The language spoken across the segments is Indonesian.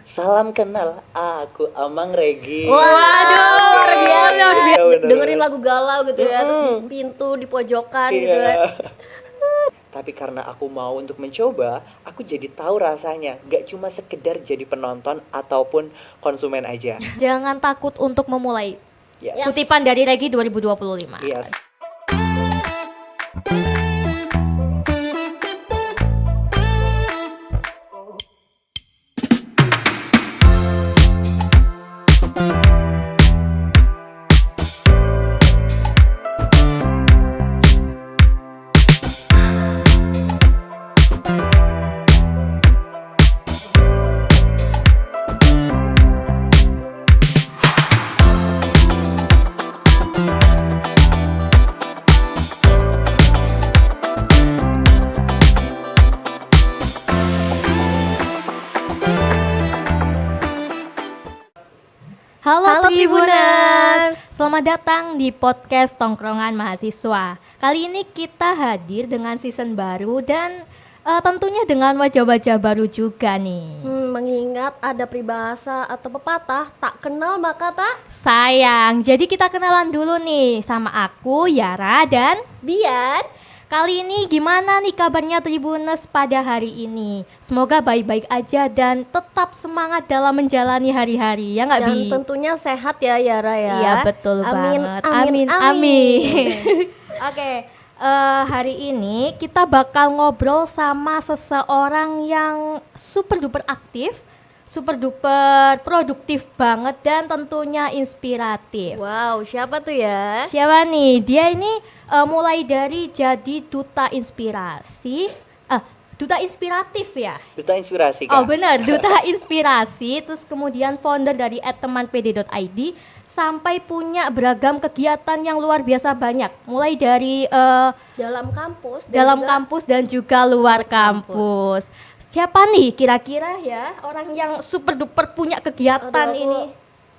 Salam kenal, aku Amang Regi. Waduh, luar biasa. Iya, bener. Dengerin lagu galau gitu ya, terus di pintu, di pojokan gitu ya. Iya. Tapi karena aku mau untuk mencoba, aku jadi tahu rasanya. Gak cuma sekedar jadi penonton ataupun konsumen aja. Jangan takut untuk memulai. Yes. Kutipan dari Regi 2025. Yes. Halo Tribuners, selamat datang di podcast Tongkrongan Mahasiswa. Kali ini kita hadir dengan season baru dan tentunya dengan wajah-wajah baru juga nih. Mengingat ada peribahasa atau pepatah, tak kenal maka tak Sayang, jadi kita kenalan dulu nih sama aku, Yara dan Bian. kali ini gimana nih kabarnya Tribuners pada hari ini? Semoga baik-baik aja dan tetap semangat dalam menjalani hari-hari, ya nggak Dan Bi? tentunya sehat ya Yara ya. Iya betul Amin, banget. amin, Amin. Oke, hari ini kita bakal ngobrol sama seseorang yang super duper aktif, super duper produktif banget dan tentunya inspiratif. Wow, siapa tuh ya? Siapa nih? Dia ini mulai dari jadi duta inspirasi, duta inspiratif ya. Duta inspirasi, Kak. Oh benar, duta inspirasi, terus kemudian founder dari @temanpd.id sampai punya beragam kegiatan yang luar biasa banyak, mulai dari Dalam kampus dan dalam juga kampus dan juga luar kampus. Siapa nih kira-kira ya orang yang super duper punya kegiatan Aduh, aku ini?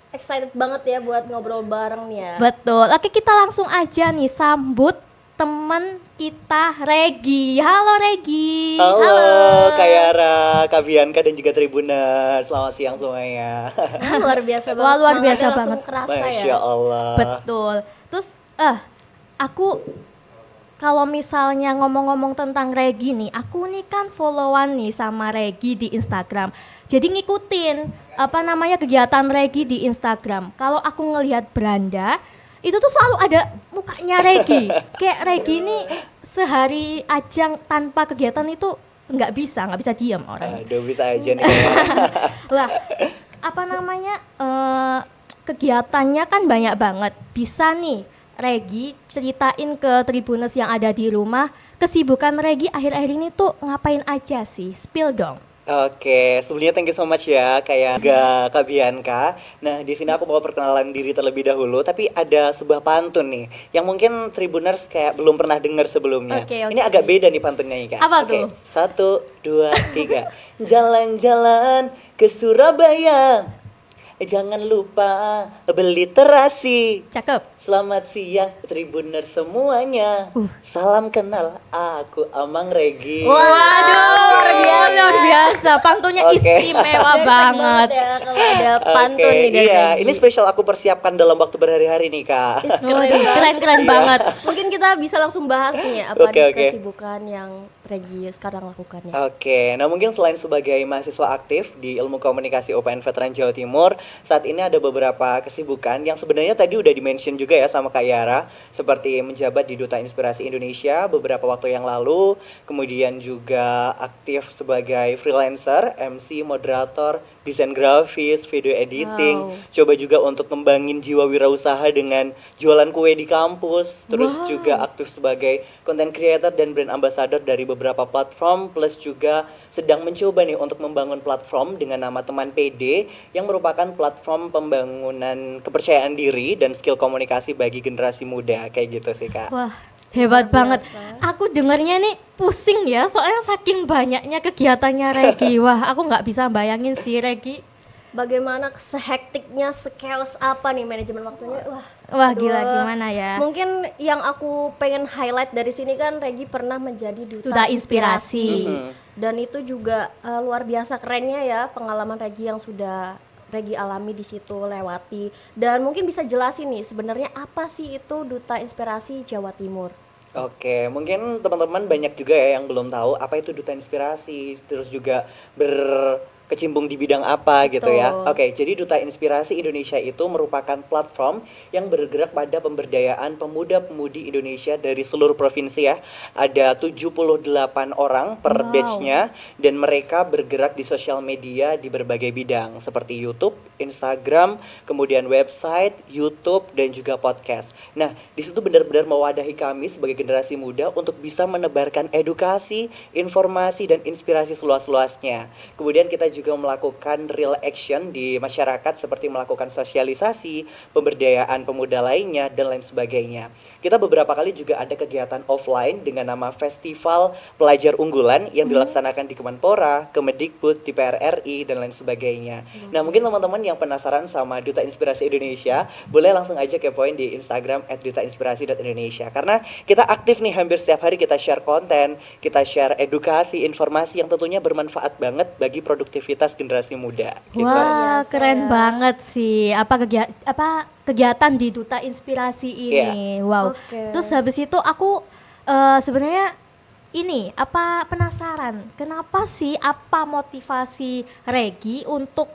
excited banget ya buat ngobrol bareng nih ya. Betul. Oke, kita langsung aja nih sambut teman kita Regi. Halo Regi. Halo, Kak Yara, Kak Bianca dan juga Tribuners. Selamat siang semuanya. Luar biasa banget. Wah, luar biasa semangatnya banget. langsung kerasa Masya ya. Allah. Betul. Terus aku kalau misalnya ngomong-ngomong tentang Regi nih, aku nih kan followan nih sama Regi di Instagram. Jadi ngikutin kegiatan Regi di Instagram. Kalau aku ngelihat Branda, itu tuh selalu ada mukanya Regi. Kayak Regi ini sehari aja tanpa kegiatan itu nggak bisa diem orang. Aduh, bisa aja nih. Kak. Lah, kegiatannya kan banyak banget. Bisa nih Regi ceritain ke Tribuners yang ada di rumah, kesibukan Regi akhir-akhir ini tuh ngapain aja sih? Spill dong. Oke, sebelumnya thank you so much ya kayak Kak Bianca. Nah, di sini aku mau perkenalan diri terlebih dahulu, tapi ada sebuah pantun nih yang mungkin Tribuners kayak belum pernah dengar sebelumnya. Oke. Ini agak beda nih pantunnya nih, Kak. Apa Oke, tuh? 1, 2, 3. Jalan-jalan ke Surabaya, jangan lupa beli terasi. Cakep. Selamat siang Tribuners semuanya. Salam kenal, aku Amang Regi. Waduh, luar biasa. Pantunnya Oke. istimewa Respect banget. ya kalau ada pantun Oke, nih dari iya, Regi. ini spesial aku persiapkan dalam waktu berhari-hari nih, Kak. Keren-keren banget. Mungkin kita bisa langsung bahas nih apa Oke, nih oke. kesibukan yang Regi sekarang lakukannya. Oke, nah mungkin selain sebagai mahasiswa aktif di Ilmu Komunikasi UPN Veteran Jawa Timur, saat ini ada beberapa kesibukan yang sebenarnya tadi udah di-mention juga ya sama Kak Yara, seperti menjabat di Duta Inspirasi Indonesia beberapa waktu yang lalu, kemudian juga aktif sebagai freelancer, MC, moderator, desain grafis, video editing, Wow. coba juga untuk ngembangin jiwa wirausaha dengan jualan kue di kampus, terus Wow. juga aktif sebagai content creator dan brand ambassador dari beberapa platform, plus juga sedang mencoba nih untuk membangun platform dengan nama Teman PD yang merupakan platform pembangunan kepercayaan diri dan skill komunikasi bagi generasi muda, kayak gitu sih, Kak. Wah, hebat Luar banget. biasa. Aku dengarnya nih pusing ya, soalnya saking banyaknya kegiatannya Regi. Wah, aku nggak bisa bayangin sih Regi. Bagaimana sehektiknya, chaos apa nih manajemen waktunya? Wah, aduh. gila gimana ya. Mungkin yang aku pengen highlight dari sini kan Regi pernah menjadi duta Duta inspirasi. Mhm. Dan itu juga luar biasa kerennya ya pengalaman Regi yang sudah Regi alami di situ lewati. Dan mungkin bisa jelasin nih sebenarnya apa sih itu Duta Inspirasi Jawa Timur? Oke, mungkin teman-teman banyak juga ya yang belum tahu apa itu duta inspirasi, terus juga berkecimpung di bidang apa gitu ya. Betul. Oke, jadi Duta Inspirasi Indonesia itu merupakan platform yang bergerak pada pemberdayaan pemuda-pemudi Indonesia dari seluruh provinsi ya. Ada 78 orang per Wow. batch-nya dan mereka bergerak di sosial media di berbagai bidang seperti YouTube, Instagram, kemudian website, YouTube dan juga podcast. Nah, di situ benar-benar mewadahi kami sebagai generasi muda untuk bisa menebarkan edukasi, informasi dan inspirasi seluas-luasnya. Kemudian kita juga melakukan real action di masyarakat seperti melakukan sosialisasi, pemberdayaan pemuda lainnya dan lain sebagainya. Kita beberapa kali juga ada kegiatan offline dengan nama Festival Pelajar Unggulan yang dilaksanakan di Kemenpora, Kemendikbud, di PRRI dan lain sebagainya. Nah, mungkin teman-teman yang penasaran sama Duta Inspirasi Indonesia, boleh langsung aja kepoin di Instagram @dutainspirasi.indonesia karena kita aktif nih hampir setiap hari kita share konten, kita share edukasi, informasi yang tentunya bermanfaat banget bagi produktivitas generasi muda gitu. Wah, Biasa keren ya. banget sih. Apa kegiatan di Duta Inspirasi ini? Wow. Oke. Terus habis itu aku sebenarnya ini apa penasaran, kenapa sih apa motivasi Regi untuk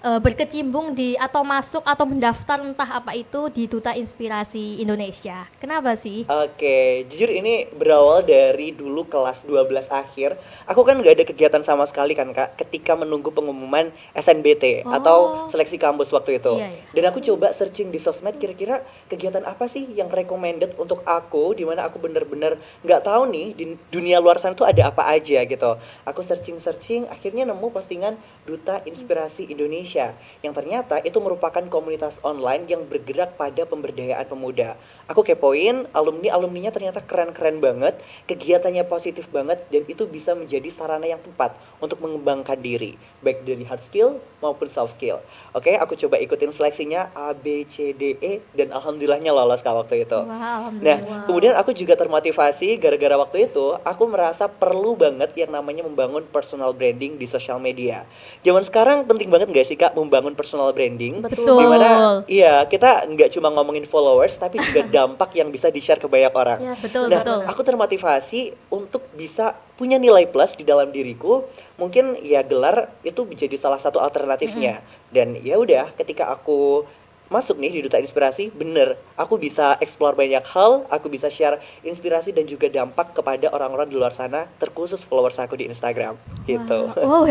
berkecimpung di atau masuk atau mendaftar entah apa itu di Duta Inspirasi Indonesia? Kenapa sih? Oke, jujur ini berawal dari dulu kelas 12 akhir. Aku kan nggak ada kegiatan sama sekali kan Kak, ketika menunggu pengumuman SNBT atau Oh. seleksi kampus waktu itu. Iya, iya. Dan aku coba searching di sosmed kira-kira kegiatan apa sih yang recommended untuk aku, di mana aku bener-bener nggak tahu nih di dunia luar sana tuh ada apa aja gitu. Aku searching, akhirnya nemu postingan Duta Inspirasi Indonesia yang ternyata itu merupakan komunitas online yang bergerak pada pemberdayaan pemuda. Aku kepoin, alumninya ternyata keren-keren banget, kegiatannya positif banget, dan itu bisa menjadi sarana yang tepat untuk mengembangkan diri, baik dari hard skill maupun soft skill. Oke, aku coba ikutin seleksinya A, B, C, D, E, dan alhamdulillahnya lolos Kak waktu itu. Wah, Nah, alhamdulillah. kemudian aku juga termotivasi gara-gara waktu itu aku merasa perlu banget yang namanya membangun personal branding di sosial media. Zaman sekarang penting banget nggak sih Kak membangun personal branding? Betul. Dimana iya kita nggak cuma ngomongin followers tapi juga dampak yang bisa di-share ke banyak orang. Yes, Betul, Nah, betul. aku termotivasi untuk bisa punya nilai plus di dalam diriku. Mungkin ya gelar itu menjadi salah satu alternatifnya. Dan ya udah, ketika aku masuk nih di Duta Inspirasi, bener, aku bisa explore banyak hal, aku bisa share inspirasi dan juga dampak kepada orang-orang di luar sana, terkhusus followers aku di Instagram, gitu. Wow,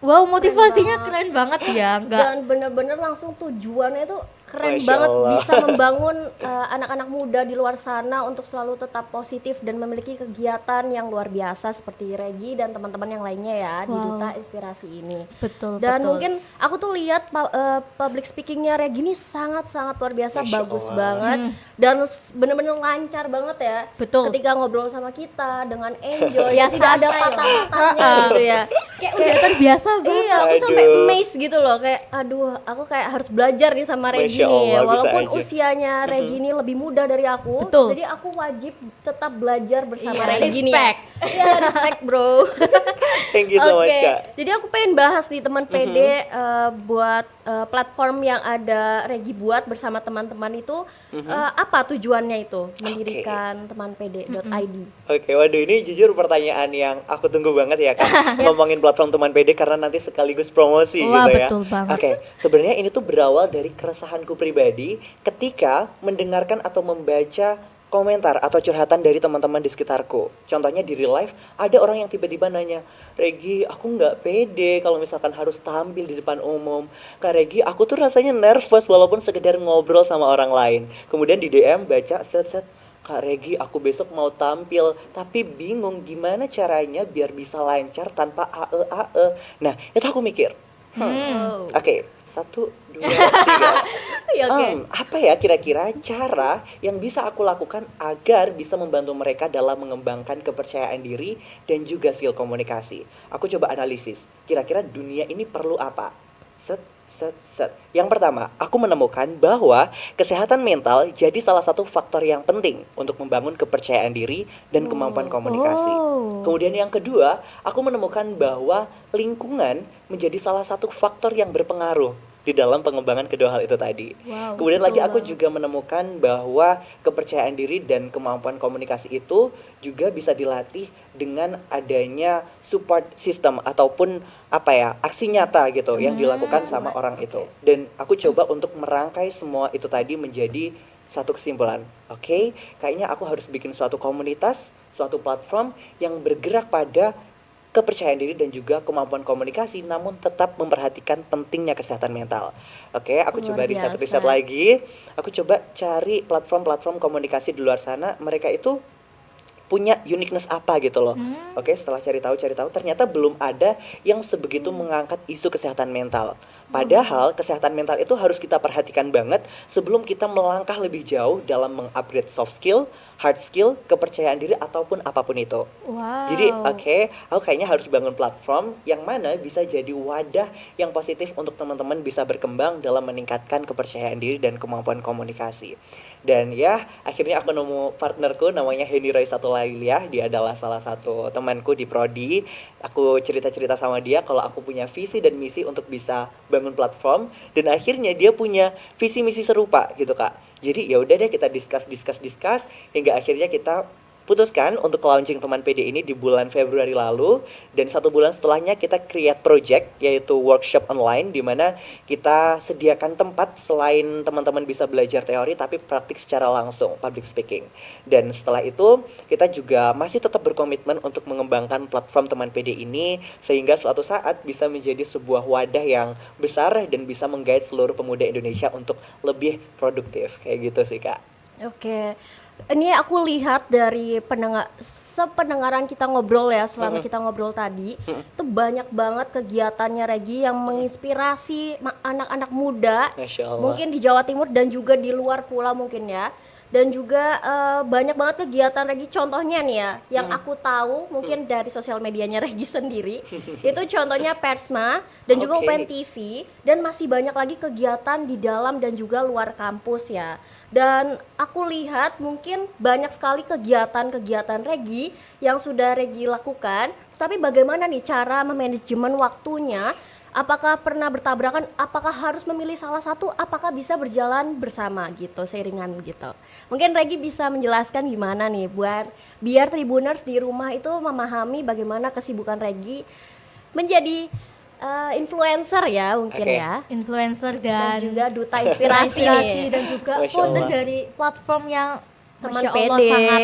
wow, motivasinya banget. keren banget ya, enggak? Dan bener-bener langsung tujuannya itu keren Masya banget, Allah. bisa membangun anak-anak muda di luar sana untuk selalu tetap positif dan memiliki kegiatan yang luar biasa seperti Regi dan teman-teman yang lainnya ya di Wow. Duta Inspirasi ini. Betul, Dan betul. mungkin aku tuh lihat public speakingnya Regi ini sangat-sangat luar biasa, Masya bagus Allah. banget dan bener-bener lancar banget ya. Betul. Ketika ngobrol sama kita dengan enjoy, Ya, tidak ada santai lah. patah-patahnya gitu ya. Kayak udah Kayak terbiasa banget. Iya, aku sampai Aduh. amazed gitu loh, kayak aduh, aku kayak harus belajar nih sama Regi Masya nih ya. Allah, bisa Walaupun aja. usianya Regi ini lebih muda dari aku, Betul. jadi aku wajib tetap belajar bersama Iya, Regi nih. Ya. respect. Iya, respect, Bro. Thank you so much Oke, Kak. jadi aku pengen bahas nih teman PD buat platform yang ada Regi buat bersama teman-teman itu apa tujuannya itu mendirikan temanpd.id. Oke, waduh ini jujur pertanyaan yang aku tunggu banget ya Kak. Ngomongin platform teman PD karena nanti sekaligus promosi Wah, gitu ya. betul banget. Oke, sebenarnya ini tuh berawal dari keresahanku pribadi ketika mendengarkan atau membaca komentar atau curhatan dari teman-teman di sekitarku. Contohnya di real life ada orang yang tiba-tiba nanya, Regi, aku nggak pede kalau misalkan harus tampil di depan umum. Kak Regi, aku tuh rasanya nervous walaupun sekedar ngobrol sama orang lain. Kemudian di DM baca set-set, Kak Regi, aku besok mau tampil, tapi bingung gimana caranya biar bisa lancar tanpa AE. Nah, itu aku mikir, Oh. oke, 1, 2, 3. Ya, oke. Apa ya kira-kira cara yang bisa aku lakukan agar bisa membantu mereka dalam mengembangkan kepercayaan diri dan juga skill komunikasi. Aku coba analisis, kira-kira dunia ini perlu apa? Set, set, set. Yang pertama, aku menemukan bahwa kesehatan mental jadi salah satu faktor yang penting untuk membangun kepercayaan diri dan kemampuan komunikasi. Oh. Kemudian yang kedua, aku menemukan bahwa lingkungan menjadi salah satu faktor yang berpengaruh di dalam pengembangan kedua hal itu tadi. Wow, Kemudian lagi betul aku banget. juga menemukan bahwa kepercayaan diri dan kemampuan komunikasi itu juga bisa dilatih dengan adanya support system ataupun aksi nyata gitu yang dilakukan sama orang itu. Dan aku coba untuk merangkai semua itu tadi menjadi satu kesimpulan. Oke, kayaknya aku harus bikin suatu komunitas, suatu platform yang bergerak pada kepercayaan diri dan juga kemampuan komunikasi, namun tetap memperhatikan pentingnya kesehatan mental. Oke, aku Luar coba riset biasa. lagi. Aku coba cari platform-platform komunikasi di luar sana. Mereka itu punya uniqueness apa gitu loh. Oke, setelah cari tahu, ternyata belum ada yang sebegitu mengangkat isu kesehatan mental. Padahal kesehatan mental itu harus kita perhatikan banget sebelum kita melangkah lebih jauh dalam mengupgrade soft skill, hard skill, kepercayaan diri ataupun apapun itu. Wow. Jadi aku kayaknya harus bangun platform yang mana bisa jadi wadah yang positif untuk teman-teman bisa berkembang dalam meningkatkan kepercayaan diri dan kemampuan komunikasi. Dan ya, akhirnya aku nemu partnerku namanya Henny Roy Satulailiah. Dia adalah salah satu temanku di Prodi. Aku cerita-cerita sama dia kalau aku punya visi dan misi untuk bisa bangun platform, dan akhirnya dia punya visi misi serupa gitu, Kak. Jadi ya udah deh, kita discuss hingga akhirnya kita putuskan untuk launching teman PD ini di bulan Februari lalu, dan 1 bulan setelahnya kita create project yaitu workshop online di mana kita sediakan tempat selain teman-teman bisa belajar teori tapi praktik secara langsung public speaking. Dan setelah itu kita juga masih tetap berkomitmen untuk mengembangkan platform teman PD ini sehingga suatu saat bisa menjadi sebuah wadah yang besar dan bisa menggait seluruh pemuda Indonesia untuk lebih produktif. Kayak gitu sih, Kak. Oke, ini aku lihat dari sependengaran kita ngobrol ya, selama kita ngobrol tadi, itu banyak banget kegiatannya Regi yang menginspirasi anak-anak muda, Masya Allah. mungkin di Jawa Timur dan juga di luar pulau mungkin ya. Dan juga banyak banget kegiatan Regi, contohnya nih ya, yang aku tahu mungkin dari sosial medianya Regi sendiri, itu contohnya Persma dan juga Oke. UPN TV, dan masih banyak lagi kegiatan di dalam dan juga luar kampus ya. Dan aku lihat mungkin banyak sekali kegiatan-kegiatan Regi yang sudah Regi lakukan, tapi bagaimana nih cara memanajemen waktunya? Apakah pernah bertabrakan? Apakah harus memilih salah satu? Apakah bisa berjalan bersama gitu, seiringan gitu? Mungkin Regi bisa menjelaskan gimana nih buat biar Tribuners di rumah itu memahami bagaimana kesibukan Regi menjadi influencer ya mungkin Oke. ya. Influencer Dan dan juga duta inspirasi inspirasi nih. dan juga Masya founder Allah. dari platform yang Teman Masya Allah PD. sangat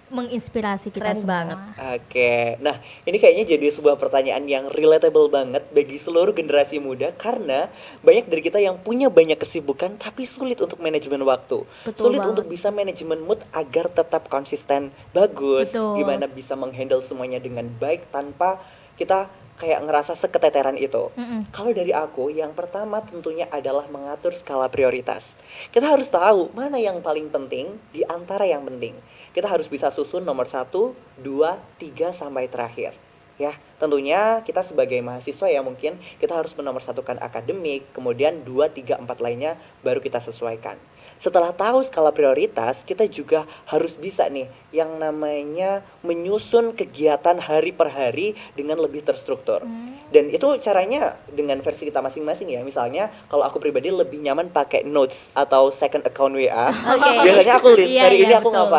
menginspirasi kita Keren semua. banget. Oke, nah ini kayaknya jadi sebuah pertanyaan yang relatable banget bagi seluruh generasi muda karena banyak dari kita yang punya banyak kesibukan tapi sulit untuk manajemen waktu. Betul Sulit banget. untuk bisa manajemen mood agar tetap konsisten bagus. Betul. Gimana bisa menghandle semuanya dengan baik tanpa kita kayak ngerasa seketeteran itu. Kalau dari aku, yang pertama tentunya adalah mengatur skala prioritas. Kita harus tahu mana yang paling penting di antara yang penting. Kita harus bisa susun nomor 1, 2, 3 sampai terakhir. Ya, tentunya kita sebagai mahasiswa ya mungkin kita harus menomorsatukan akademik, kemudian 2, 3, 4 lainnya baru kita sesuaikan. Setelah tahu skala prioritas, kita juga harus bisa nih yang namanya menyusun kegiatan hari per hari dengan lebih terstruktur. Dan itu caranya dengan versi kita masing-masing ya. Misalnya kalau aku pribadi lebih nyaman pakai notes atau second account WA. Oke. Biasanya aku list Iya, hari iya, ini aku betul.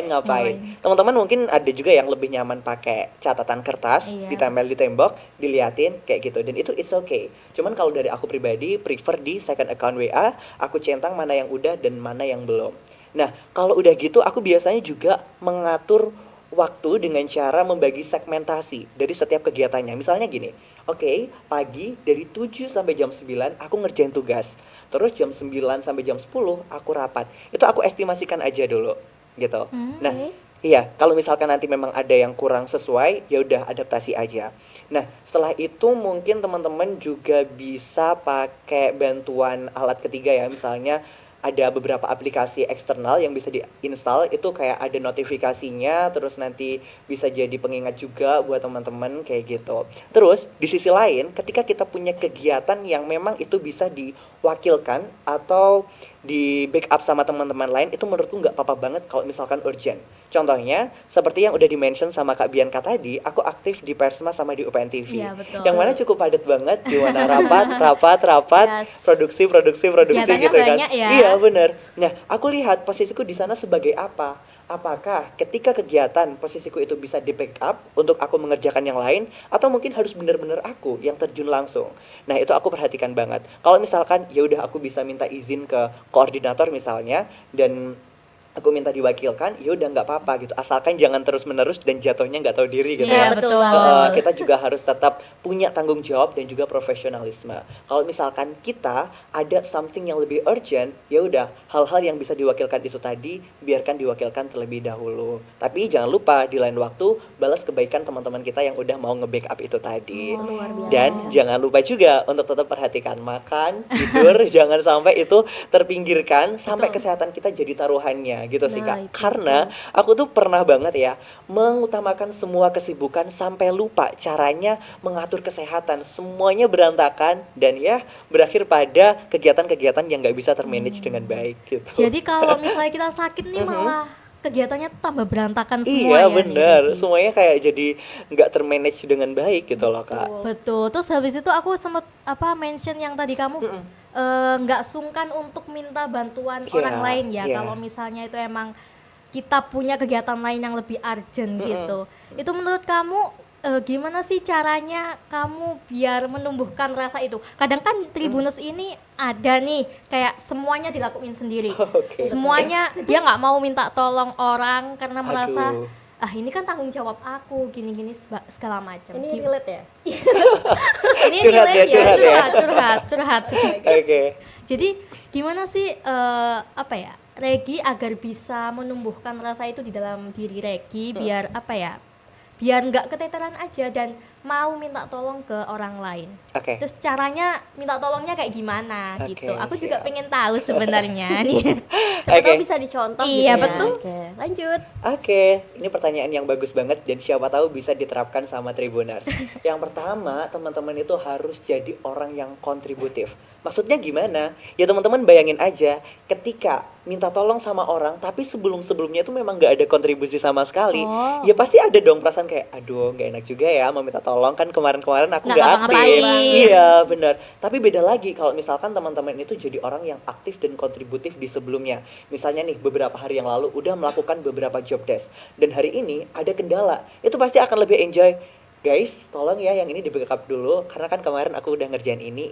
ngapain. Teman-teman mungkin ada juga yang lebih nyaman pakai catatan kertas, Iya. ditempel di tembok, diliatin kayak gitu. Dan itu it's okay. Cuman kalau dari aku pribadi prefer di second account WA, aku centang mana yang udah dan mana yang belum. Nah, kalau udah gitu aku biasanya juga mengatur waktu dengan cara membagi segmentasi dari setiap kegiatannya. Misalnya gini, oke, pagi dari 7 sampai jam 9 aku ngerjain tugas. Terus jam 9 sampai jam 10 aku rapat. Itu aku estimasikan aja dulu gitu. Nah, iya, kalau misalkan nanti memang ada yang kurang sesuai, ya udah adaptasi aja. Nah, setelah itu mungkin teman-teman juga bisa pakai bantuan alat ketiga ya, misalnya ada beberapa aplikasi eksternal yang bisa diinstal, itu kayak ada notifikasinya, terus nanti bisa jadi pengingat juga buat teman-teman kayak gitu. Terus di sisi lain, ketika kita punya kegiatan yang memang itu bisa diwakilkan atau di backup sama teman-teman lain, itu menurutku nggak apa-apa banget kalau misalkan urgent. Contohnya, seperti yang udah di-mention sama Kak Bianca tadi, aku aktif di Persma sama di UPN TV. Iya, betul. Yang mana cukup padat banget, di mana rapat, Yes. produksi Kegiatannya gitu kan. banyak ya. Iya, bener. Nah, aku lihat posisiku di sana sebagai apa? Apakah ketika kegiatan posisiku itu bisa di backup untuk aku mengerjakan yang lain, atau mungkin harus benar-benar aku yang terjun langsung. Nah, itu aku perhatikan banget. Kalau misalkan ya udah aku bisa minta izin ke koordinator misalnya, dan aku minta diwakilkan, ya udah nggak apa-apa gitu, asalkan jangan terus-menerus dan jatuhnya nggak tahu diri gitu Iya, ya. betul. Kita juga harus tetap punya tanggung jawab dan juga profesionalisme. Kalau misalkan kita ada something yang lebih urgent, ya udah hal-hal yang bisa diwakilkan itu tadi biarkan diwakilkan terlebih dahulu. Tapi jangan lupa di lain waktu balas kebaikan teman-teman kita yang udah mau nge-backup itu tadi. Luar biasa. Dan jangan lupa juga untuk tetap perhatikan makan, tidur, jangan sampai itu terpinggirkan sampai kesehatan kita jadi taruhannya gitu sih Nah, Kak. itu Karena aku tuh pernah banget ya mengutamakan semua kesibukan sampai lupa caranya mengatur kesehatan. Semuanya berantakan dan ya berakhir pada kegiatan-kegiatan yang nggak bisa termanage dengan baik gitu. Jadi kalau misalnya kita sakit nih malah kegiatannya tuh tambah berantakan semua Iya ya nih, bener, Regi. semuanya kayak jadi nggak termanage dengan baik gitu loh Kak. Betul. Terus habis itu aku sempat mention yang tadi kamu nggak sungkan untuk minta bantuan Iya, orang lain ya. iya. Kalau misalnya itu emang kita punya kegiatan lain yang lebih urgent gitu. Itu menurut kamu gimana sih caranya kamu biar menumbuhkan rasa itu? Kadang kan Tribuners ini ada nih kayak semuanya dilakuin sendiri. Oke. Semuanya dia nggak mau minta tolong orang karena merasa Aduh. ini kan tanggung jawab aku gini-gini segala macam. Ini relate ya? Ini Curhat ya, relate curhat ya. curhat sedikit. Oke. Jadi gimana sih Regi agar bisa menumbuhkan rasa itu di dalam diri Regi biar biar nggak keteteran aja dan mau minta tolong ke orang lain. Oke. Terus caranya minta tolongnya kayak gimana Oke, gitu. Aku juga siap. pengen tahu sebenarnya nih. Siapa Oke. tahu bisa dicontoh Iya, gitu ya. betul. Oke, lanjut. Oke, ini pertanyaan yang bagus banget dan siapa tahu bisa diterapkan sama Tribuners. Yang pertama, teman-teman itu harus jadi orang yang kontributif. Maksudnya gimana? Ya teman-teman bayangin aja, ketika minta tolong sama orang, tapi sebelum-sebelumnya itu memang nggak ada kontribusi sama sekali. Oh. Ya pasti ada dong perasaan kayak, aduh nggak enak juga ya mau minta tolong, kan kemarin-kemarin aku Nggak nggak aktif. ngapa-ngapain. Iya benar. Tapi beda lagi kalau misalkan teman-teman itu jadi orang yang aktif dan kontributif di sebelumnya. Misalnya nih beberapa hari yang lalu udah melakukan beberapa job desk dan hari ini ada kendala, itu pasti akan lebih enjoy. Guys, tolong ya yang ini di backup dulu karena kan kemarin aku udah ngerjain ini.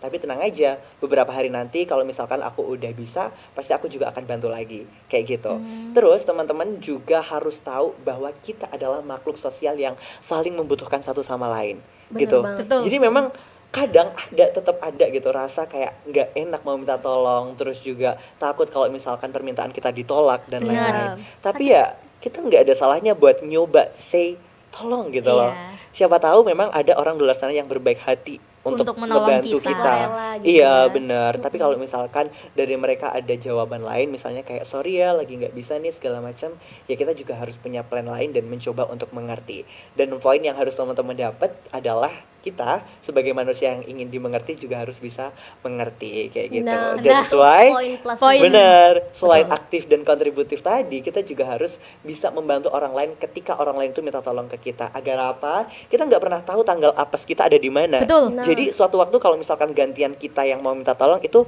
Tapi tenang aja, beberapa hari nanti kalau misalkan aku udah bisa, pasti aku juga akan bantu lagi. Kayak gitu. Terus teman-teman juga harus tahu bahwa kita adalah makhluk sosial yang saling membutuhkan satu sama lain. Bener Gitu. banget. Betul. Jadi memang kadang tetap ada gitu rasa kayak nggak enak mau minta tolong, terus juga takut kalau misalkan permintaan kita ditolak dan Benar. lain-lain. Tapi ya kita nggak ada salahnya buat nyoba say tolong gitu loh. Iya. Siapa tahu memang ada orang di luar sana yang berbaik hati untuk menolong membantu kita. kita. Rela gitu Iya ya. benar. Tapi kalau misalkan dari mereka ada jawaban lain, misalnya kayak sorry ya lagi nggak bisa nih segala macam, ya kita juga harus punya plan lain dan mencoba untuk mengerti. Dan poin yang harus teman-teman dapat adalah kita sebagai manusia yang ingin dimengerti juga harus bisa mengerti kayak gitu. Nah, That's itu why poin plus Poin. juga. benar, selain Betul. aktif dan kontributif tadi, kita juga harus bisa membantu orang lain ketika orang lain itu minta tolong ke kita. Agar apa? Kita nggak pernah tahu tanggal apes kita ada di mana. Betul. Nah. Jadi suatu waktu kalau misalkan gantian kita yang mau minta tolong itu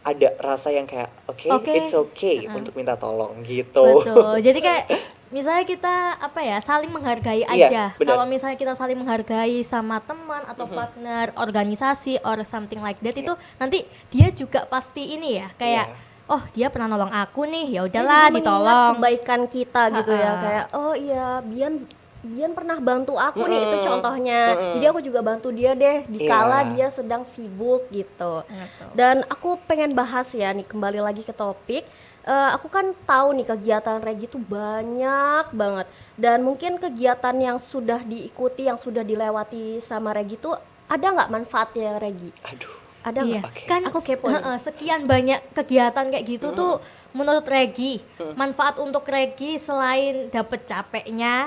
ada rasa yang kayak Oke. it's okay untuk minta tolong gitu. Betul. Jadi kayak misalnya kita saling menghargai Iya, aja. benar. Kalau misalnya kita saling menghargai sama teman atau partner organisasi or something like that itu nanti dia juga pasti ini ya kayak Iya. oh dia pernah nolong aku nih ya Dia udahlah juga mengingat ditolong. kebaikan kita gitu ya, Ha-ha. kayak oh iya Bian pernah bantu aku nih, itu contohnya. Jadi aku juga bantu dia deh dikala Iya. dia sedang sibuk gitu. Betul. Dan aku pengen bahas ya nih, kembali lagi ke topik. Aku kan tahu nih kegiatan Regi tuh banyak banget, dan mungkin kegiatan yang sudah diikuti, yang sudah dilewati sama Regi tuh ada nggak manfaatnya Regi? Aduh. Ada Iya, nggak? Oke. kan Aku kepo nih. sekian banyak kegiatan kayak gitu tuh menurut Regi, manfaat untuk Regi selain dapet capeknya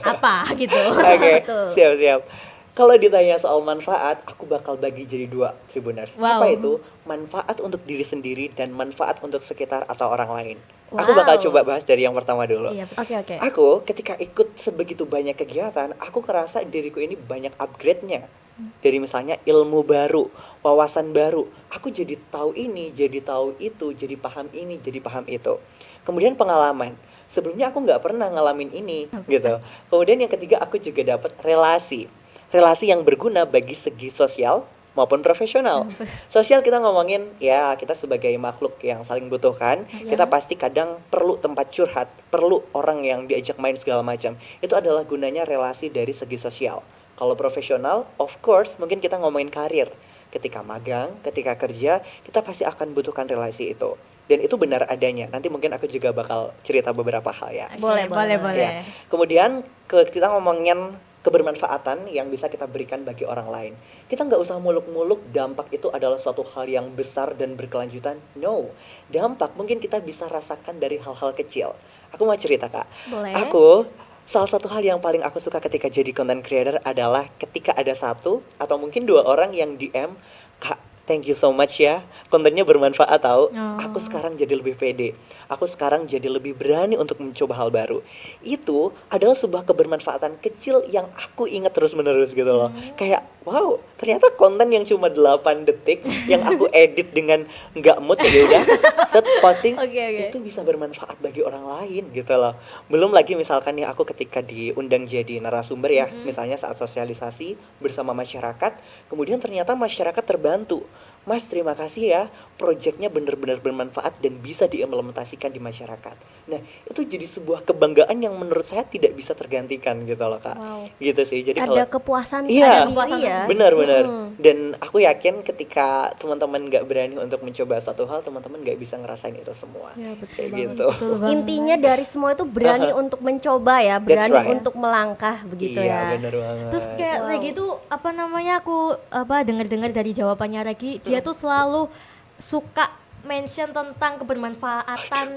apa gitu. Oke, Betul. siap-siap. Kalau ditanya soal manfaat, aku bakal bagi jadi dua, Tribuners. Apa Wow. itu? Manfaat untuk diri sendiri dan manfaat untuk sekitar atau orang lain. Aku bakal Wow. coba bahas dari yang pertama dulu. Iya, Oke, oke. Aku ketika ikut sebegitu banyak kegiatan, aku ngerasa diriku ini banyak upgrade-nya. Dari misalnya ilmu baru, wawasan baru. Aku jadi tahu ini, jadi tahu itu, jadi paham ini, jadi paham itu. Kemudian pengalaman. Sebelumnya aku nggak pernah ngalamin ini, gitu. Kemudian yang ketiga aku juga dapat relasi. Relasi yang berguna bagi segi sosial maupun profesional. Sosial kita ngomongin ya kita sebagai makhluk yang saling butuhkan, kita pasti kadang perlu tempat curhat, perlu orang yang diajak main segala macam. Itu adalah gunanya relasi dari segi sosial. Kalau profesional, of course mungkin kita ngomongin karir. Ketika magang, ketika kerja, kita pasti akan butuhkan relasi itu. Dan itu benar adanya. Nanti mungkin aku juga bakal cerita beberapa hal ya. Boleh, boleh. Ya. Kemudian kita ngomongin kebermanfaatan yang bisa kita berikan bagi orang lain. Kita nggak usah muluk-muluk dampak itu adalah suatu hal yang besar dan berkelanjutan. No, dampak mungkin kita bisa rasakan dari hal-hal kecil. Aku mau cerita Kak. Boleh. Aku salah satu hal yang paling aku suka ketika jadi content creator adalah ketika ada satu atau mungkin dua orang yang DM, Kak, thank you so much ya, kontennya bermanfaat tahu. Aku sekarang jadi lebih pede. Aku sekarang jadi lebih berani untuk mencoba hal baru. Itu adalah sebuah kebermanfaatan kecil yang aku ingat terus-menerus gitu loh. Kayak, wow, ternyata konten yang cuma 8 detik yang aku edit dengan nggak mood ya udah set posting Oke. itu bisa bermanfaat bagi orang lain gitu loh. Belum lagi misalkan nih aku ketika diundang jadi narasumber ya, misalnya saat sosialisasi bersama masyarakat, kemudian ternyata masyarakat terbantu. Mas, terima kasih ya, proyeknya benar-benar bermanfaat dan bisa diimplementasikan di masyarakat. Nah, itu jadi sebuah kebanggaan yang menurut saya tidak bisa tergantikan gitu loh Kak. Wow. Gitu sih. Jadi Ada kalau kepuasan Iya. tersendiri ya. benar-benar. Dan aku yakin ketika teman-teman nggak berani untuk mencoba satu hal, teman-teman nggak bisa ngerasain itu semua. Ya, betul Kayak banget. gitu. Intinya dari semua itu berani untuk mencoba ya, berani right. untuk melangkah begitu Iya, ya. benar banget. Terus kayak Wow. Regi tuh apa namanya aku dengar-dengar dari jawabannya Regi, dia tuh selalu suka mention tentang kebermanfaatan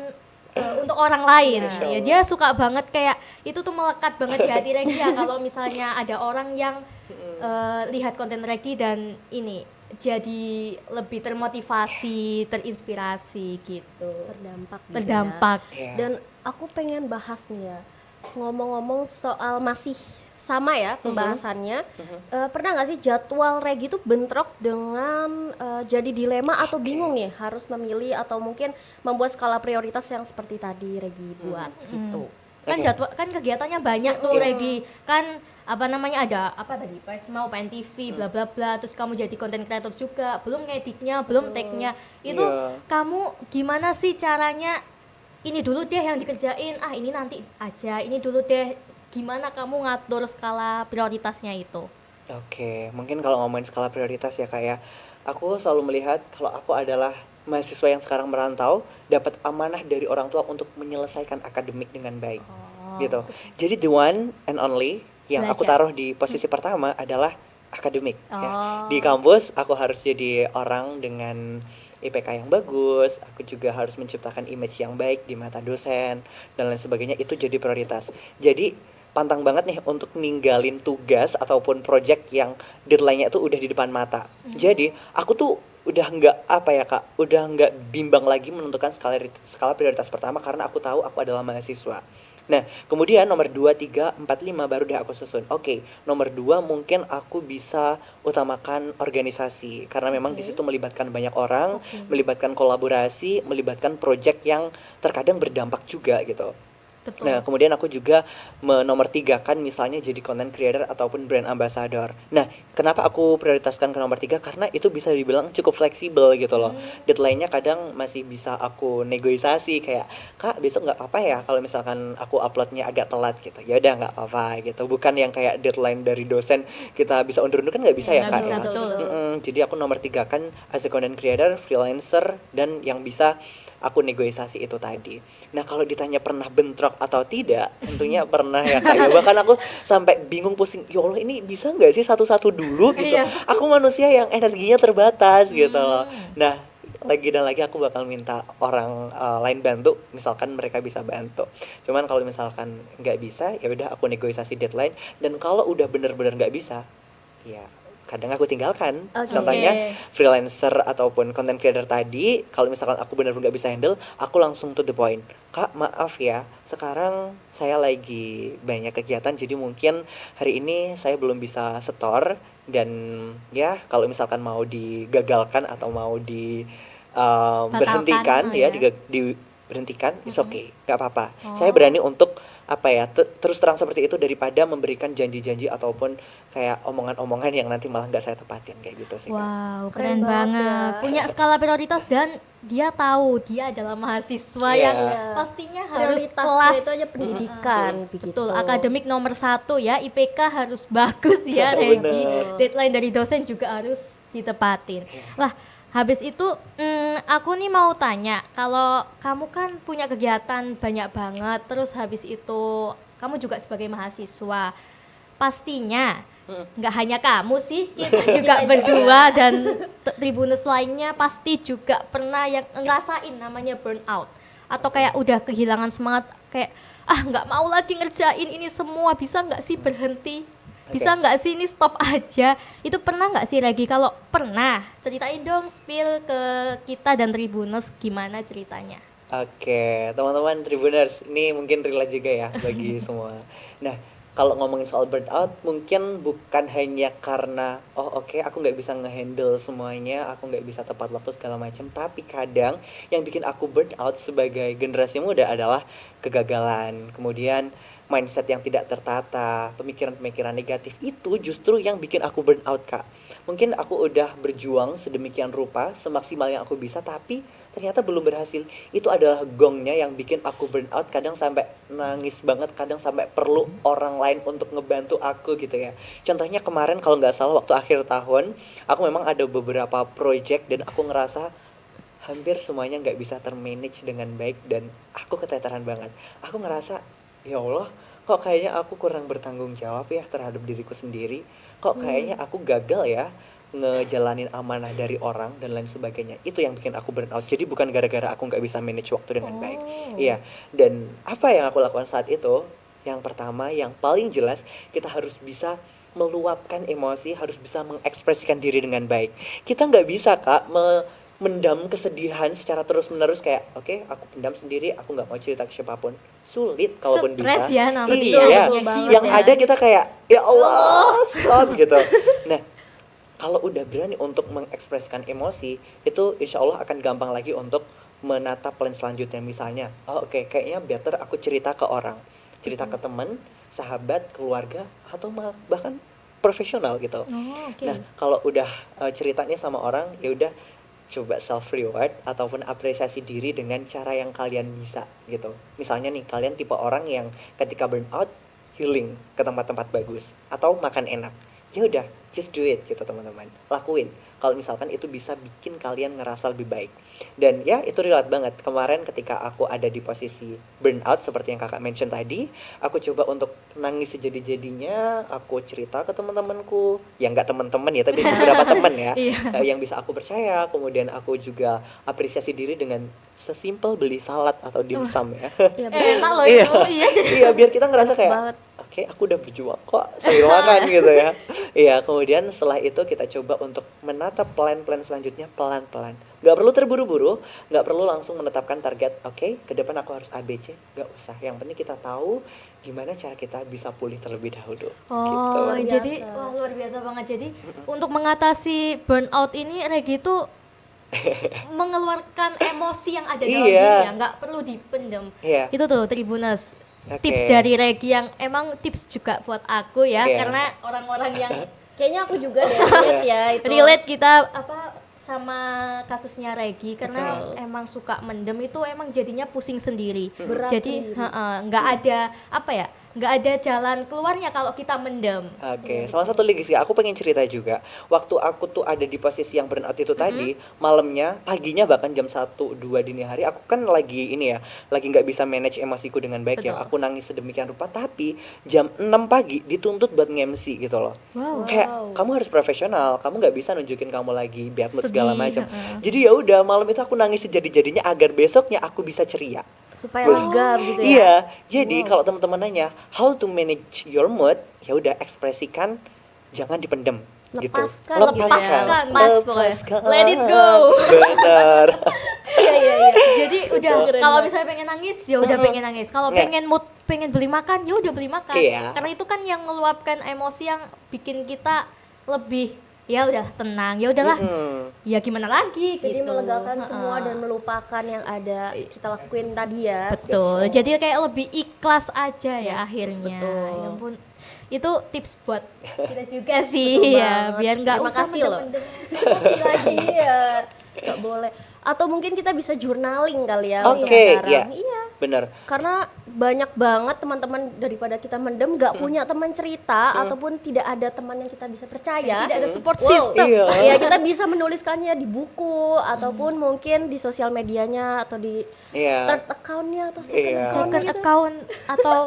untuk orang lain. Masya Ya Allah. dia suka banget kayak itu tuh melekat banget di hati Regi ya kalau misalnya ada orang yang lihat konten Regi dan ini jadi lebih termotivasi, terinspirasi gitu. Terdampak gitu ya. Terdampak. Iya. Dan aku pengen bahas nih ya, ngomong-ngomong soal masih sama ya pembahasannya. Pernah nggak sih jadwal Regi itu bentrok dengan jadi dilema atau bingung nih harus memilih atau mungkin membuat skala prioritas yang seperti tadi Regi buat gitu. Kan Oke. jadwal kan kegiatannya banyak tuh Iya. Regi, kan apa namanya ada apa tadi Persma, UPN TV, bla bla bla, terus kamu jadi content creator juga, belum ngeditnya, belum tag-nya, itu Iya. kamu gimana sih caranya? Ini dulu deh yang dikerjain, ini nanti aja, ini dulu deh, gimana kamu ngatur skala prioritasnya itu? Oke, mungkin kalau ngomongin skala prioritas ya Kak ya, aku selalu melihat kalau aku adalah mahasiswa yang sekarang merantau, dapat amanah dari orang tua untuk menyelesaikan akademik dengan baik. Gitu. Jadi the one and only yang aku Belajar. taruh di posisi pertama adalah akademik ya. Oh. Di kampus aku harus jadi orang dengan IPK yang bagus, aku juga harus menciptakan image yang baik di mata dosen dan lain sebagainya, itu jadi prioritas. Jadi pantang banget nih untuk ninggalin tugas ataupun project yang deadline-nya itu udah di depan mata. Jadi aku tuh udah nggak apa ya Kak, udah nggak bimbang lagi menentukan skala prioritas pertama karena aku tahu aku adalah mahasiswa. Nah, kemudian nomor 2, 3, 4, 5 baru deh aku susun. Oke, nomor 2 mungkin aku bisa utamakan organisasi karena memang di situ melibatkan banyak orang, melibatkan kolaborasi, melibatkan project yang terkadang berdampak juga gitu. Betul. Nah, kemudian aku juga nomor 3 kan misalnya jadi content creator ataupun brand ambassador. Nah, kenapa aku prioritaskan ke nomor 3? Karena itu bisa dibilang cukup fleksibel gitu loh. Deadline-nya kadang masih bisa aku negosiasi kayak, Kak, besok nggak apa-apa ya kalau misalkan aku uploadnya agak telat gitu. Ya udah nggak apa-apa gitu. Bukan yang kayak deadline dari dosen kita bisa undur-undur kan nggak bisa ya Nggak Kak bisa, ya. betul. Jadi aku nomor 3 kan as a content creator, freelancer, dan yang bisa aku negosiasi itu tadi. Nah kalau ditanya pernah bentrok atau tidak, tentunya pernah ya Kak ya. Bahkan aku sampai bingung pusing, ya Allah ini bisa nggak sih satu-satu dulu gitu. Iya. Aku manusia yang energinya terbatas gitu loh. Hmm. Nah lagi dan lagi aku bakal minta orang lain bantu, misalkan mereka bisa bantu. Cuman kalau misalkan nggak bisa, ya udah aku negosiasi deadline. Dan kalau udah bener-bener nggak bisa, ya kadang aku tinggalkan. Oke. Contohnya freelancer ataupun content creator tadi, kalau misalkan aku benar-benar nggak bisa handle, aku langsung to the point. Kak, maaf ya, sekarang saya lagi banyak kegiatan, jadi mungkin hari ini saya belum bisa setor. Dan ya kalau misalkan mau digagalkan atau mau di berhentikan Batalkan, ya, ya. diberhentikan, it's Mm-mm. okay, nggak apa-apa. Oh. Saya berani untuk apa ya, terus terang seperti itu daripada memberikan janji-janji ataupun kayak omongan-omongan yang nanti malah nggak saya tepatin kayak gitu sih Kak. Wow, Keren keren banget banget. ya. Punya skala prioritas dan dia tahu dia adalah mahasiswa Iya. yang pastinya harus Prioritasnya kelas. itu aja pendidikan begitu. Betul, akademik nomor 1 ya, IPK harus bagus ya, Bener. Regi. Deadline dari dosen juga harus ditepatin. Lah, habis itu aku nih mau tanya, kalau kamu kan punya kegiatan banyak banget, terus habis itu kamu juga sebagai mahasiswa, pastinya nggak hanya kamu sih, kita juga berdua dan Tribuners lainnya pasti juga pernah yang ngerasain namanya burnout atau kayak udah kehilangan semangat, kayak nggak mau lagi ngerjain ini semua, bisa nggak sih berhenti, bisa nggak sih ini stop aja. Itu pernah nggak sih Regi? Kalau pernah, ceritain dong, spill ke kita dan Tribuners gimana ceritanya. Oke, teman-teman Tribuners, ini mungkin relate juga ya bagi semua. Nah, kalau ngomongin soal burnout, mungkin bukan hanya karena oke, aku nggak bisa ngehandle semuanya, aku nggak bisa tepat waktu segala macam, tapi kadang yang bikin aku burnout sebagai generasi muda adalah kegagalan, kemudian mindset yang tidak tertata, pemikiran-pemikiran negatif itu justru yang bikin aku burnout Kak. Mungkin aku udah berjuang sedemikian rupa, semaksimal yang aku bisa, tapi ternyata belum berhasil. Itu adalah gongnya yang bikin aku burnout, kadang sampai nangis banget, kadang sampai perlu orang lain untuk ngebantu aku gitu ya. Contohnya kemarin kalau nggak salah waktu akhir tahun, aku memang ada beberapa project dan aku ngerasa hampir semuanya nggak bisa termanage dengan baik dan aku keteteran banget. Aku ngerasa, ya Allah, kok kayaknya aku kurang bertanggung jawab ya terhadap diriku sendiri. Kok kayaknya aku gagal ya ngejalanin amanah dari orang dan lain sebagainya. Itu yang bikin aku burnout. Jadi bukan gara-gara aku nggak bisa manage waktu dengan baik. Iya. Dan apa yang aku lakukan saat itu? Yang pertama, yang paling jelas, kita harus bisa meluapkan emosi, harus bisa mengekspresikan diri dengan baik. Kita nggak bisa Kak mendam kesedihan secara terus-menerus kayak oke, aku pendam sendiri, aku nggak mau cerita ke siapapun. Sulit kalaupun Stres bisa. ya nanti Iya, betul banget yang ya. ada kita kayak ya Allah, stop gitu. Nah, kalau udah berani untuk mengekspresikan emosi, itu insya Allah akan gampang lagi untuk menata plan selanjutnya. Misalnya, oke, kayaknya better aku cerita ke orang, cerita ke teman, sahabat, keluarga, atau bahkan profesional gitu. Oh, oke. Nah, kalau udah ceritanya sama orang, ya udah coba self reward ataupun apresiasi diri dengan cara yang kalian bisa gitu. Misalnya nih, kalian tipe orang yang ketika burnout healing ke tempat-tempat bagus atau makan enak. Ya udah, just do it gitu teman-teman. Lakuin. Kalau misalkan itu bisa bikin kalian ngerasa lebih baik. Dan ya itu relate banget. Kemarin ketika aku ada di posisi burnout seperti yang kakak mention tadi, aku coba untuk nangis sejadi-jadinya, aku cerita ke teman-temanku, ya nggak teman-teman ya, tapi beberapa teman ya, Iya. yang bisa aku percaya. Kemudian aku juga apresiasi diri dengan sesimpel beli salad atau dimsum ya. Iya, Enak loh Iya. itu. Iya, jadi Iya, biar kita ngerasa kayak banget. oke, aku udah berjuang kok sambil makan gitu ya. Iya, kemudian setelah itu kita coba untuk menata plan-plan selanjutnya pelan-pelan. Nggak perlu terburu-buru, nggak perlu langsung menetapkan target. Oke, ke depan aku harus ABC, nggak usah. Yang penting kita tahu gimana cara kita bisa pulih terlebih dahulu. Gitu. Oh, Luar jadi biasa. wah, luar biasa banget. Jadi untuk mengatasi burnout ini Regi itu mengeluarkan emosi yang ada dalam Iya. diri ya, nggak perlu dipendam. Iya. Itu tuh Tribuners. Oke. Tips dari Regi yang emang tips juga buat aku ya, Iya. karena orang-orang yang Kayaknya aku juga deh relate ya itu. relate kita sama kasusnya Regi, karena Betul. emang suka mendem itu emang jadinya pusing sendiri. Berat Jadi sendiri. nggak ada nggak ada jalan keluarnya kalau kita mendem. Oke, sama satu lagi sih, aku pengen cerita juga. Waktu aku tuh ada di posisi yang burnout itu tadi, malamnya, paginya bahkan jam 1, 2 dini hari, aku kan lagi ini ya, lagi nggak bisa manage emosiku dengan baik ya. Betul. Aku nangis sedemikian rupa, tapi jam 6 pagi dituntut buat nge-MC gitu loh. Wow. Kayak kamu harus profesional, kamu nggak bisa nunjukin kamu lagi bad mood segala Sedih, macam. heeh. Jadi ya udah malam itu aku nangis sejadi-jadinya agar besoknya aku bisa ceria. Supaya Wah. lega gitu ya. Iya, jadi Wow. kalau teman-teman nanya how to manage your mood, ya udah ekspresikan, jangan dipendem gitu. Lepaskan gitu ya. Lepaskan, pas pokoknya. Lepaskan. Let it go. Benar. Iya iya iya. Jadi udah Keren kalau banget. misalnya pengen nangis ya udah pengen nangis. Kalau Nggak. pengen mood, pengen beli makan ya udah beli makan. Iya. Karena itu kan yang meluapkan emosi yang bikin kita lebih ya udah tenang. Ya udahlah. Mm-mm. Ya gimana lagi Jadi gitu. melegakan Heeh. semua dan melupakan yang ada kita lakuin tadi ya. Betul. Jadi kayak lebih ikhlas aja ya akhirnya. betul. Ya ampun. Itu tips buat kita juga sih Betul ya, banget. biar nggak Terima usah kasih loh. mendem-mendem emosi lagi. Iya. Nggak boleh. Atau mungkin kita bisa journaling kali ya. Oke, untuk sekarang. iya. Iya. Benar. Karena banyak banget teman-teman daripada kita mendem nggak punya teman cerita ataupun tidak ada teman yang kita bisa percaya. Tidak ada support Wow, system. Iya. Ya kita bisa menuliskannya di buku ataupun mungkin di sosial medianya atau di Iya. third account-nya atau second Iya. account Second gitu. account atau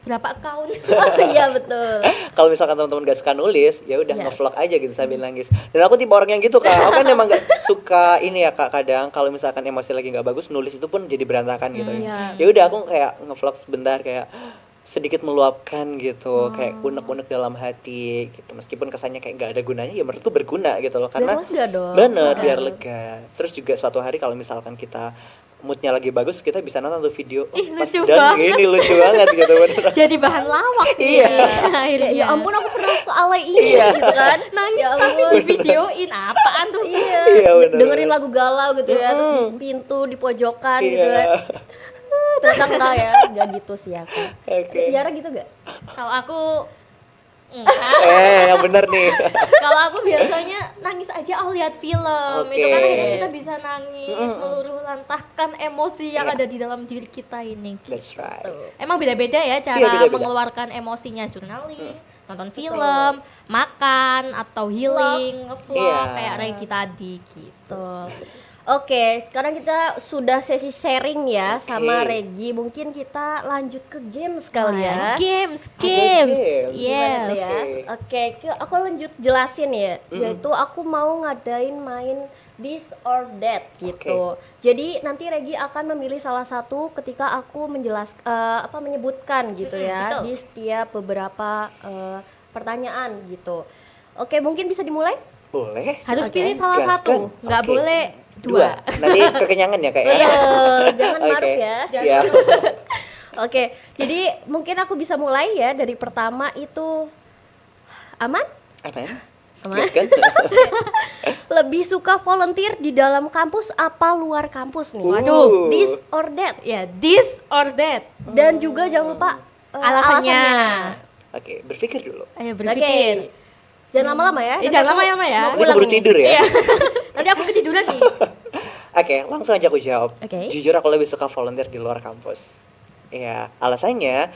berapa account? Oh, iya betul. Kalau misalkan teman-teman gak suka nulis, ya udah Yes. nge-vlog aja gitu sambil nangis. Dan aku tipe orang yang gitu Kak. Aku kan emang gak suka ini ya Kak, kadang kalau misalkan emosi lagi nggak bagus, nulis itu pun jadi berantakan gitu Iya. ya. Ya udah aku kayak nge-vlog sebentar, kayak sedikit meluapkan gitu, kayak unek-unek dalam hati gitu. Meskipun kesannya kayak nggak ada gunanya, ya menurutku berguna gitu loh, karena Biar lega dong. bener Iya. biar lega. Terus juga suatu hari kalau misalkan kita moodnya lagi bagus, kita bisa nonton tuh video Ih, pas lucu dan banget. ini lucu banget gitu bener. Jadi bahan lawak nih. Iya. Akhirnya. Ya ampun aku pernah soalnya ini gitu kan. Nangis Ya tapi ampun. di videoin apaan tuh? Iya, Iya, bener, dengerin bener. lagu galau gitu ya, terus di pintu, di pojokan gitu kan. Iya. Ternyata enggak ya, enggak gitu sih aku. Oke. Tiara gitu gak? Kalau aku enggak. Yang bener nih. Kalau aku biasanya nangis aja lihat film. Oke. Itu kan akhirnya kita bisa nangis, meluruh lantahkan emosi yang Iya. ada di dalam diri kita ini. That's right. Emang beda-beda ya cara Iya, beda-beda. mengeluarkan emosinya, journaling, nonton film, makan atau healing, ngevlog Iya. kayak Regi tadi gitu. Oke, sekarang kita sudah sesi sharing ya Oke. sama Regi. Mungkin kita lanjut ke games kali ya. Games, games. yes. Gitu ya. Oke. Oke, aku lanjut jelasin ya. Yaitu aku mau ngadain main this or that gitu. Jadi nanti Regi akan memilih salah satu ketika aku menyebutkan gitu ya betul. di setiap beberapa pertanyaan gitu. Oke, mungkin bisa dimulai? Boleh. Harus Oke. pilih salah Gaskan. satu, nggak Oke. boleh dua. Nanti kekenyangan ya Kak ya. Jangan Oke, maruk ya. Siap. Oke, jadi mungkin aku bisa mulai ya dari pertama itu aman? Apaan? Aman. Gaskan? Lebih suka volunteer di dalam kampus apa luar kampus nih? Waduh. This or that. Ya, this or that. Dan juga jangan lupa Alasannya. Oke, berpikir dulu. Ayo Oke. berpikir. Jangan lama-lama ya. Eh, nanti jangan aku lama-lama ya. mau Nanti pulang keburu nih. tidur ya. Iya. Nanti aku ketiduran nih. Oke, langsung aja aku jawab. Oke. Jujur aku lebih suka volunteer di luar kampus. Ya, alasannya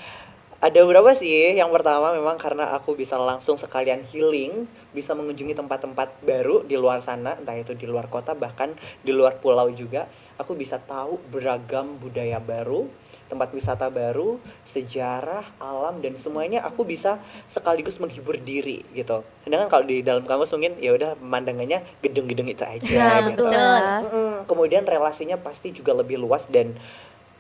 ada beberapa sih. Yang pertama memang karena aku bisa langsung sekalian healing, bisa mengunjungi tempat-tempat baru di luar sana, entah itu di luar kota bahkan di luar pulau juga. Aku bisa tahu beragam budaya baru, tempat wisata baru, sejarah, alam dan semuanya aku bisa sekaligus menghibur diri gitu. Sedangkan kalau di dalam kampus mungkin ya udah pemandangannya gedung-gedung itu aja Ya, gitu. betul ya. Kemudian relasinya pasti juga lebih luas dan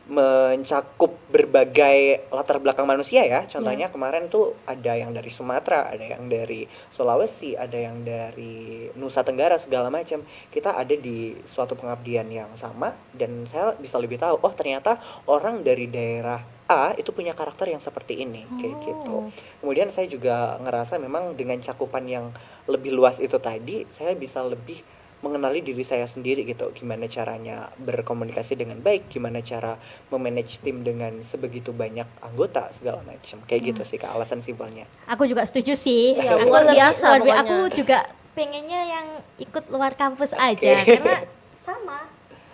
mencakup berbagai latar belakang manusia ya. Contohnya kemarin tuh ada yang dari Sumatera, ada yang dari Sulawesi, ada yang dari Nusa Tenggara segala macam. Kita ada di suatu pengabdian yang sama dan saya bisa lebih tahu oh ternyata orang dari daerah A itu punya karakter yang seperti ini kayak gitu. Kemudian saya juga ngerasa memang dengan cakupan yang lebih luas itu tadi saya bisa lebih mengenali diri saya sendiri gitu, gimana caranya berkomunikasi dengan baik, gimana cara memanage tim dengan sebegitu banyak anggota segala macam kayak gitu sih Kak, alasan simpelnya. Aku juga setuju sih. Iya, Aku luar lebih- biasa Aku pokoknya. juga pengennya yang ikut luar kampus aja karena sama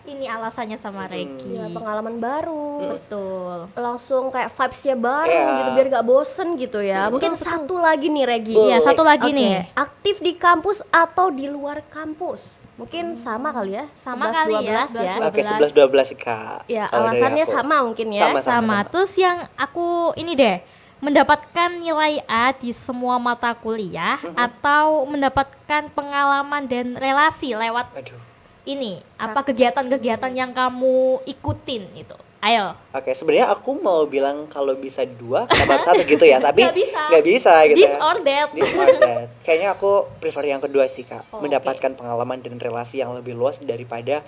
ini alasannya sama Regi. Ya, pengalaman baru. Betul. Langsung kayak vibes-nya baru Iya. gitu biar gak bosen gitu ya. Mungkin satu lagi nih Regi. Boleh. Iya, satu lagi Oke, nih. aktif di kampus atau di luar kampus? Mungkin sama kali ya. Sama 11, kali ya, 12 ya. 11. Oke, 11-12 sih Kak. Ya, Kalau dari alasannya aku. sama mungkin ya. Sama. Sama. Terus yang aku ini deh, mendapatkan nilai A di semua mata kuliah atau mendapatkan pengalaman dan relasi lewat Aduh. ini, apa kegiatan-kegiatan yang kamu ikutin itu. Ayo. Oke, sebenarnya aku mau bilang kalau bisa dua, kenapa satu gitu ya, tapi Nggak bisa. nggak bisa gitu. This ya. or that. This or that. Kayaknya aku prefer yang kedua sih Kak, Oh, mendapatkan pengalaman dan relasi yang lebih luas daripada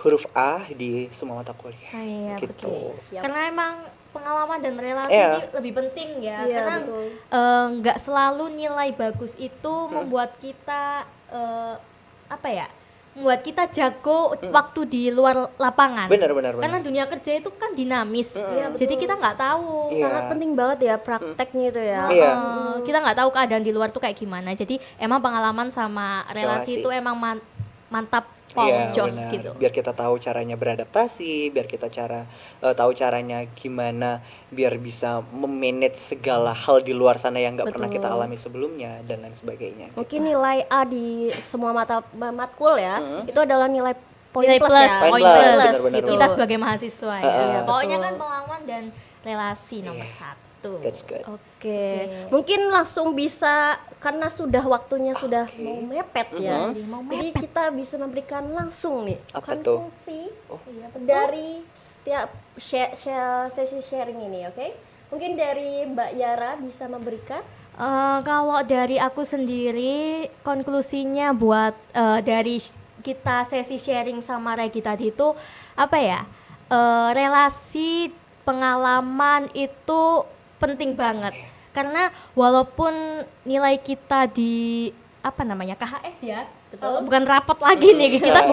huruf A di semua mata kuliah. Iya, Gitu. Siap. Karena emang pengalaman dan relasi Iya. ini lebih penting ya, Iya, karena betul. nggak selalu nilai bagus itu membuat kita apa ya, membuat kita jago waktu di luar lapangan. Benar. Karena dunia kerja itu kan dinamis, Iya, jadi betul. kita nggak tahu. Iya. Sangat penting banget ya prakteknya itu ya. Iya. Kita nggak tahu keadaan di luar tuh kayak gimana. Jadi emang pengalaman sama relasi Relasi. itu emang mantap Iya, jos benar. gitu. Biar kita tahu caranya beradaptasi, biar kita tahu caranya gimana biar bisa memanage segala hal di luar sana yang nggak pernah Betul. kita alami sebelumnya dan lain sebagainya. Mungkin nilai A di semua matkul ya, itu adalah nilai poin Nilai plus, plus, ya. Poin poin plus, plus benar-benar. gitu. Kita sebagai mahasiswa ya. Iya, Pokoknya betul. kan pengalaman dan relasi nomor Iya. satu. That's good. Oke, mungkin langsung bisa karena sudah waktunya sudah mau mepet ya. Mau Jadi kita bisa memberikan langsung nih Apa tuh? konklusi Oh. dari setiap sesi sharing ini, oke? Mungkin dari Mbak Yara bisa memberikan. Kalau dari aku sendiri, konklusinya buat dari kita sesi sharing sama Regi tadi itu apa ya? Relasi, pengalaman itu penting banget. Karena walaupun nilai kita di apa namanya KHS ya, bukan rapat lagi nih, kita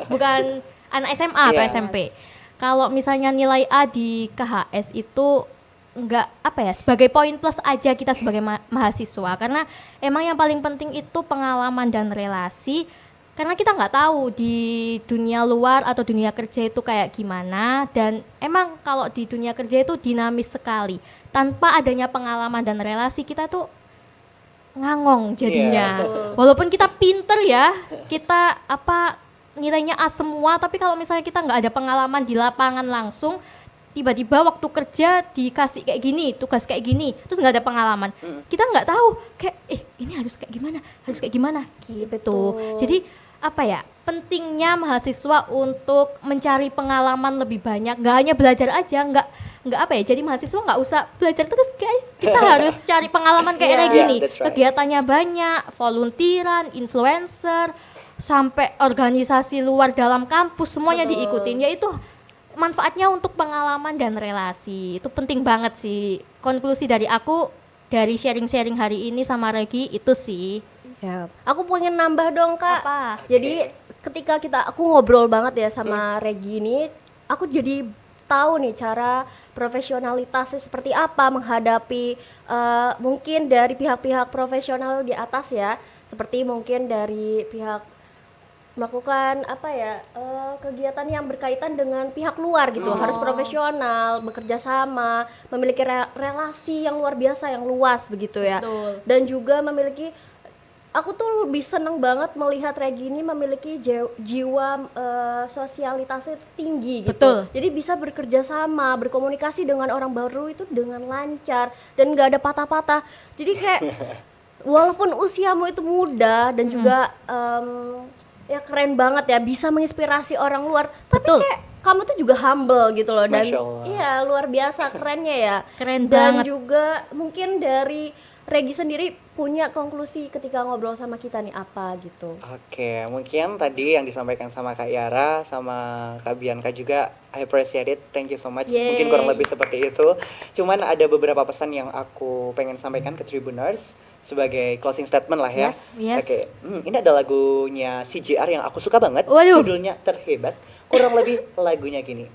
bukan anak SMA atau Iya. SMP. Kalau misalnya nilai A di KHS itu enggak apa ya, sebagai poin plus aja kita sebagai mahasiswa, karena emang yang paling penting itu pengalaman dan relasi, karena kita nggak tahu di dunia luar atau dunia kerja itu kayak gimana, dan emang kalau di dunia kerja itu dinamis sekali. Tanpa adanya pengalaman dan relasi kita tuh ngangong jadinya. Iya. Walaupun kita pinter ya, kita apa nilainya A semua, tapi kalau misalnya kita nggak ada pengalaman di lapangan langsung, tiba-tiba waktu kerja dikasih kayak gini, tugas kayak gini, terus nggak ada pengalaman, kita nggak tahu kayak ini harus kayak gimana gitu. Betul. Jadi apa ya, pentingnya mahasiswa untuk mencari pengalaman lebih banyak, nggak hanya belajar aja, nggak apa ya, jadi mahasiswa nggak usah belajar terus guys, kita harus cari pengalaman kayak Yeah, gini. that's right. Kegiatannya banyak, volunteeran, influencer, sampai organisasi luar dalam kampus semuanya Betul. diikutin, yaitu manfaatnya untuk pengalaman dan relasi. Itu penting banget sih. Konklusi dari aku dari sharing-sharing hari ini sama Regi itu sih. Ya. Aku pengen nambah dong Kak. Apa? Jadi ketika aku ngobrol banget ya sama Regi ini, aku jadi tahu nih cara profesionalitasnya seperti apa menghadapi mungkin dari pihak-pihak profesional di atas ya, seperti mungkin dari pihak melakukan apa ya kegiatan yang berkaitan dengan pihak luar gitu, harus profesional, bekerja sama, memiliki relasi yang luar biasa, yang luas begitu ya. Betul. Dan juga memiliki, aku tuh lebih seneng banget melihat Regi ini memiliki jiwa sosialitasnya itu tinggi gitu. Betul. Jadi bisa bekerja sama, berkomunikasi dengan orang baru itu dengan lancar dan nggak ada patah-patah. Jadi kayak walaupun usiamu itu muda dan juga ya keren banget ya, bisa menginspirasi orang luar, tapi Betul. kayak kamu tuh juga humble gitu loh, dan Masya Allah. iya luar biasa kerennya ya. Keren Dan banget. juga mungkin dari Regi sendiri punya konklusi ketika ngobrol sama kita nih apa gitu. Oke, mungkin tadi yang disampaikan sama Kak Yara, sama Kak Bianca juga, I appreciate it, thank you so much. Yeay. Mungkin kurang lebih seperti itu. Cuman ada beberapa pesan yang aku pengen sampaikan ke Tribuners sebagai closing statement lah ya. Yes. Oke, ini ada lagunya CJR yang aku suka banget. Waduh. Judulnya Terhebat. Kurang lebih lagunya gini.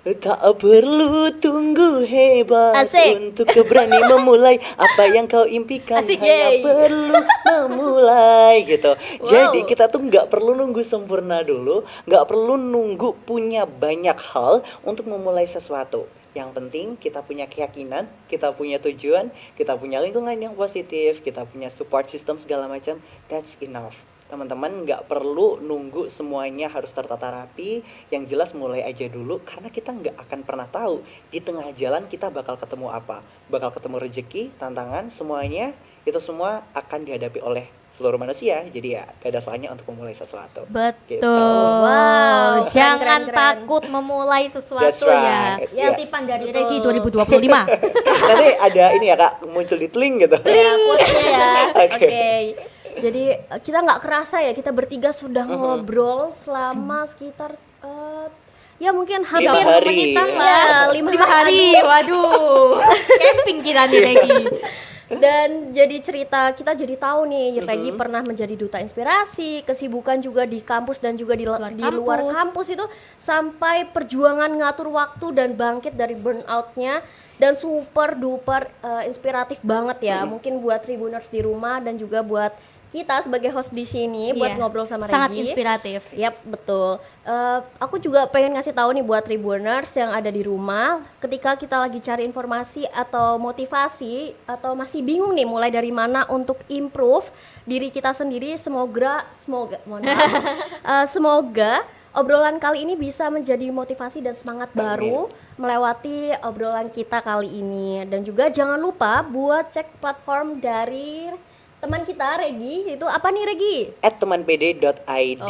Tak perlu tunggu hebat Asik. untuk berani memulai apa yang kau impikan, Asik, hanya yeay. perlu memulai gitu. Wow. Jadi kita tuh nggak perlu nunggu sempurna dulu, nggak perlu nunggu punya banyak hal untuk memulai sesuatu. Yang penting kita punya keyakinan, kita punya tujuan, kita punya lingkungan yang positif, kita punya support system segala macam. That's enough. Teman-teman nggak perlu nunggu semuanya harus tertata rapi. Yang jelas mulai aja dulu, karena kita nggak akan pernah tahu di tengah jalan kita bakal ketemu apa. Bakal ketemu rezeki, tantangan, semuanya itu semua akan dihadapi oleh seluruh manusia. Jadi ya gak ada salahnya untuk memulai sesuatu. Betul. Gitu. Wow, Jangan keren. takut memulai That's sesuatu ya. right, Ya, yes. tipan dari Betul. Regi 2025. Nanti ada ini ya Kak, muncul di link gitu. Ya, quotes-nya ya. Oke. Oke. Jadi kita nggak kerasa ya, kita bertiga sudah ngobrol selama sekitar ya mungkin hampir 5 hari. menitan Ya, lah. 5 5 hari. Waduh. Camping kita nih Regi. Dan jadi cerita kita jadi tahu nih Regi Mhm. pernah menjadi duta inspirasi, kesibukan juga di kampus dan juga di luar kampus itu, sampai perjuangan ngatur waktu dan bangkit dari burnout-nya, dan super duper inspiratif banget ya. Mungkin buat Tribuners di rumah dan juga buat kita sebagai host di sini buat Iya. ngobrol sama Regi. Sangat inspiratif. Yap, betul. Aku juga pengen ngasih tahu nih buat Tribuners yang ada di rumah, ketika kita lagi cari informasi atau motivasi atau masih bingung nih mulai dari mana untuk improve diri kita sendiri, semoga mohon maaf, semoga obrolan kali ini bisa menjadi motivasi dan semangat baru melewati obrolan kita kali ini. Dan juga jangan lupa buat cek platform dari teman kita Regi, itu apa nih Regi? @temanpd.id. Wow,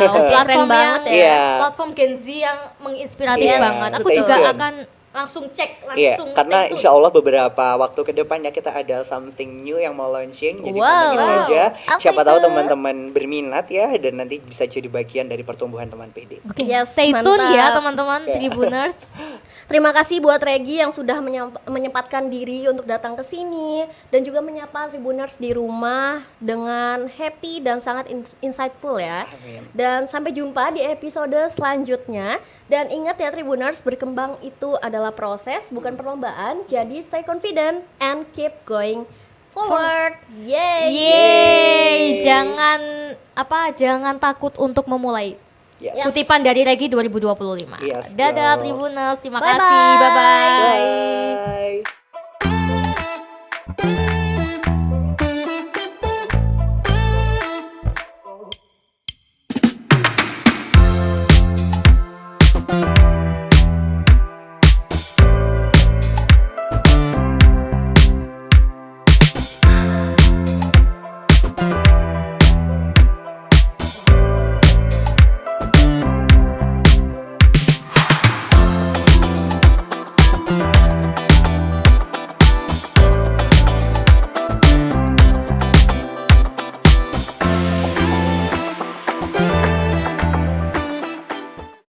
Keren platform banget yang ya. Iya. platform Gen Z yang menginspiratif Iya, banget. Aku stay juga tune. akan langsung cek, Iya, langsung karena stay tune. insya Allah beberapa waktu ke depan ya kita ada something new yang mau launching. Jadi Wow. pantengin aja. Apa Siapa tahu itu? teman-teman berminat ya, dan nanti bisa jadi bagian dari pertumbuhan teman PD. Oke, Yes, stay tune mantap. ya teman-teman Oke. Tribuners. Terima kasih buat Regi yang sudah menyempatkan diri untuk datang ke sini dan juga menyapa Tribuners di rumah dengan happy dan sangat insightful ya. Amin. Dan sampai jumpa di episode selanjutnya. Dan ingat ya Tribuners, berkembang itu adalah proses, bukan perlombaan. Jadi stay confident and keep going forward. Yeay. Yeay, jangan takut untuk memulai. Yes. Kutipan dari Regi 2025. Yes, Dadah bro. Tribuners, terima Bye-bye. kasih. Bye bye. Bye.